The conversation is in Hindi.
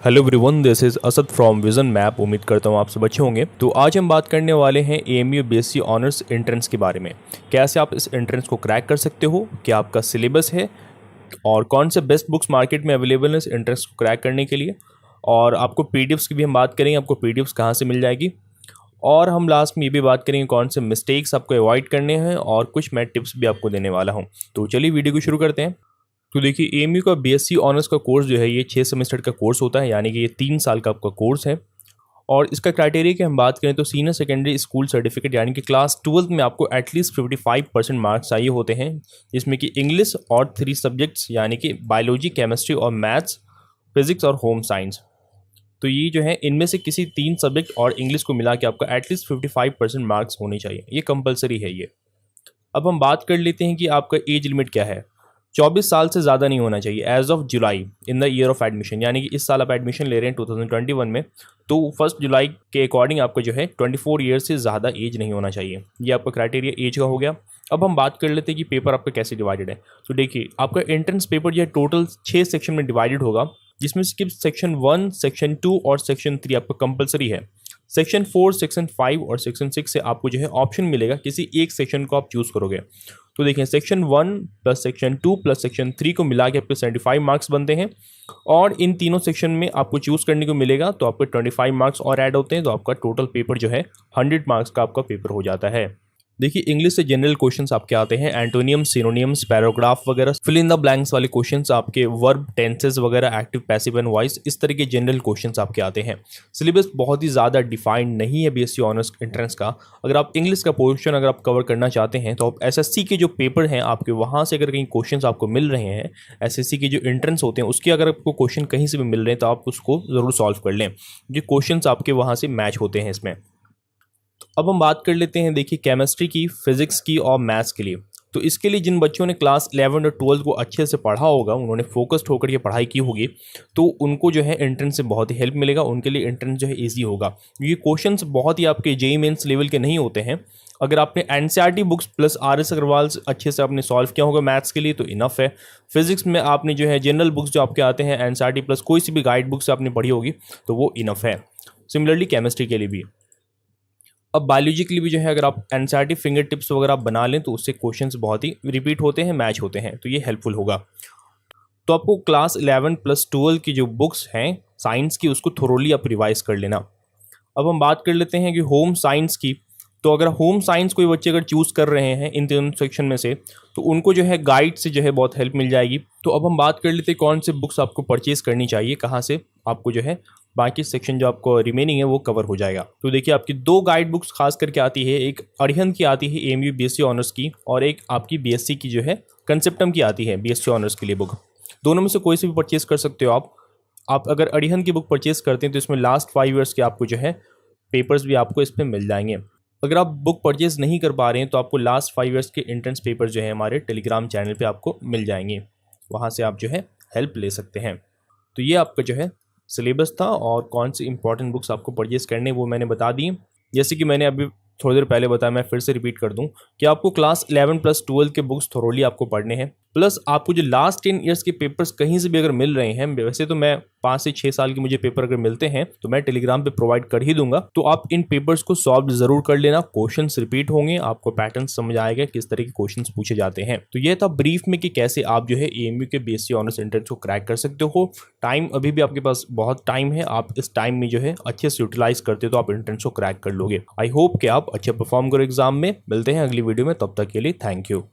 Hello everyone, this is Asad from vision map. उम्मीद करता हूँ आप सब अच्छे होंगे। तो आज हम बात करने वाले हैं एएमयू बीएससी ऑनर्स एंट्रेंस के बारे में। कैसे आप इस एंट्रेंस को क्रैक कर सकते हो, क्या आपका सिलेबस है और कौन से बेस्ट बुक्स मार्केट में अवेलेबल है इस एंट्रेंस को क्रैक करने के लिए। और आपको पीडीएफ्स की भी हम बात करेंगे, आपको पीडीएफ्स कहाँ से मिल जाएगी। और हम लास्ट में ये भी बात करेंगे कौन से मिस्टेक्स आपको अवॉइड करने हैं और कुछ मैं टिप्स भी आपको देने वाला हूँ। तो चलिए वीडियो को शुरू करते हैं। तो देखिए, एएमयू का बीएससी ऑनर्स का कोर्स जो है ये 6 सेमेस्टर का कोर्स होता है, यानी कि ये 3 साल का आपका कोर्स है। और इसका क्राइटेरिया की हम बात करें तो सीनियर सेकेंडरी स्कूल सर्टिफिकेट यानी कि क्लास 12 में आपको एटलीस्ट 55% मार्क्स चाहिए होते हैं, जिसमें कि इंग्लिश और 3 सब्जेक्ट्स यानी कि बायोलॉजी, केमिस्ट्री और मैथ्स, फिजिक्स और होम साइंस। तो ये जो है इनमें से किसी 3 सब्जेक्ट और इंग्लिश को मिला के आपका एटलीस्ट 55% मार्क्स होने चाहिए, ये कंपलसरी है ये। अब हम बात कर लेते हैं कि आपका एज लिमिट क्या है। 24 साल से ज़्यादा नहीं होना चाहिए as of July in the year of admission, यानी कि इस साल आप एडमिशन ले रहे हैं 2021 में, तो 1 जुलाई के अकॉर्डिंग आपका जो है 24 ईयर से ज़्यादा एज नहीं होना चाहिए। ये आपका क्राइटेरिया एज का हो गया। अब हम बात कर लेते हैं कि पेपर आपका कैसे डिवाइडेड है। तो देखिए, आपका एंट्रेंस पेपर जो है टोटल 6 सेक्शन में डिवाइडेड होगा, जिसमें सिर्फ सेक्शन 1, सेक्शन 2 और सेक्शन 3 आपका कंपलसरी है। सेक्शन 4, सेक्शन 5 और सेक्शन 6 से आपको जो है ऑप्शन मिलेगा, किसी एक सेक्शन को आप चूज़ करोगे। तो देखिए, section 1 plus section 2 plus section 3 को मिला के आपके 75 मार्क्स बनते हैं, और इन तीनों सेक्शन में आपको चूज़ करने को मिलेगा तो आपके 25 मार्क्स और ऐड होते हैं, तो आपका टोटल पेपर जो है 100 मार्क्स का आपका पेपर हो जाता है। देखिए, इंग्लिश से जनरल क्वेश्चंस आपके आते हैं, एंटोनियम्स, सिनोनियम्स, पैराग्राफ वगैरह, फिल इन द ब्लैंक्स वाले क्वेश्चंस, आपके वर्ब, टेंसेस वगैरह, एक्टिव, पैसिव एंड वॉइस, इस तरह के जनरल क्वेश्चंस आपके आते हैं। सिलेबस बहुत ही ज़्यादा डिफाइंड नहीं है बीएससी ऑनर्स एंट्रेंस का। अगर आप इंग्लिश का पोर्शन अगर आप कवर करना चाहते हैं तो आप एसएससी के जो पेपर हैं आपके, वहाँ से अगर कहीं क्वेश्चंस आपको मिल रहे हैं, एसएससी के जो एंट्रेंस होते हैं उसके अगर आपको क्वेश्चन कहीं से भी मिल रहे हैं तो आप उसको ज़रूर सॉल्व कर लें, जो क्वेश्चंस आपके वहाँ से मैच होते हैं इसमें। अब हम बात कर लेते हैं, देखिए, केमिस्ट्री की, फिजिक्स की और मैथ्स के लिए। तो इसके लिए जिन बच्चों ने क्लास 11 और 12 को अच्छे से पढ़ा होगा, उन्होंने फोकस्ड होकर ये पढ़ाई की होगी, तो उनको जो है एंट्रेंस से बहुत ही हेल्प मिलेगा, उनके लिए एंट्रेंस जो है ईजी होगा। ये क्वेश्चंस बहुत ही आपके जेईई मेंस लेवल के नहीं होते हैं। अगर आपने NCERT books plus RS Agarwal अच्छे से आपने सॉल्व किया होगा मैथ्स के लिए तो इनफ है। फिजिक्स में आपने जो है जनरल बुक्स जो आपके आते हैं एनसीईआरटी प्लस कोई सी भी गाइड बुक्स आपने पढ़ी होगी तो वो इनफ है। सिमिलरली केमिस्ट्री के लिए भी। अब बायोलॉजी के लिए भी जो है अगर आप एनसीईआरटी फिंगर टिप्स वगैरह आप बना लें तो उससे क्वेश्चंस बहुत ही रिपीट होते हैं, मैच होते हैं, तो ये हेल्पफुल होगा। तो आपको क्लास 11 प्लस 12 की जो बुक्स हैं साइंस की, उसको थोरोली आप रिवाइज कर लेना। अब हम बात कर लेते हैं कि होम साइंस की। तो अगर होम साइंस कोई बच्चे अगर चूज़ कर रहे हैं इन तीनों सेक्शन में से, तो उनको जो है गाइड से जो है बहुत हेल्प मिल जाएगी। तो अब हम बात कर लेते हैं कौन से बुक्स आपको परचेज करनी चाहिए, कहाँ से आपको जो है बाकी सेक्शन जो आपको रिमेनिंग है वो कवर हो जाएगा। तो देखिए, आपकी 2 गाइड बुक्स खास करके आती है, एक अरिहंत की आती है एएमयू बीएससी ऑनर्स की, और एक आपकी बीएससी की जो है कंसेप्टम की आती है बीएससी ऑनर्स के लिए बुक। दोनों में से कोई से भी परचेज कर सकते हो आप अगर अरिहंत की बुक परचेज करते हैं तो इसमें लास्ट 5 ईयर्स के आपको जो है पेपर्स भी आपको इसमें मिल जाएंगे। अगर आप बुक परचेज नहीं कर पा रहे हैं तो आपको लास्ट 5 ईयर्स के एंट्रेंस पेपर जो है हमारे टेलीग्राम चैनल पे आपको मिल जाएंगे, वहाँ से आप जो है हेल्प ले सकते हैं। तो ये आपका जो है सिलेबस था, और कौन सी इंपॉर्टेंट बुक्स आपको परचेज करने वो मैंने बता दी। जैसे कि मैंने अभी थोड़ी देर पहले बताया, मैं फिर से रिपीट कर दूं कि आपको क्लास 11 प्लस 12 के बुक्स थोरोली आपको पढ़ने हैं, प्लस आपको जो लास्ट 10 ईयर्स के पेपर्स कहीं से भी अगर मिल रहे हैं, वैसे तो मैं 5 से 6 साल के मुझे पेपर अगर मिलते हैं तो मैं टेलीग्राम पे प्रोवाइड कर ही दूंगा, तो आप इन पेपर्स को सॉल्व जरूर कर लेना। क्वेश्चंस रिपीट होंगे, आपको पैटर्न समझ आएगा किस तरह के क्वेश्चंस पूछे जाते हैं। तो ये था ब्रीफ में कि कैसे आप जो है एएमयू के बीएससी ऑनर्स एंट्रेंस को क्रैक कर सकते हो। टाइम अभी भी आपके पास बहुत टाइम है, आप इस टाइम में जो है अच्छे से यूटिलाइज करते हो तो आप एंट्रेंस को क्रैक कर लोगे। आई होप कि आप अच्छे परफॉर्म करो एग्जाम में। मिलते हैं अगली वीडियो में, तब तक के लिए थैंक यू।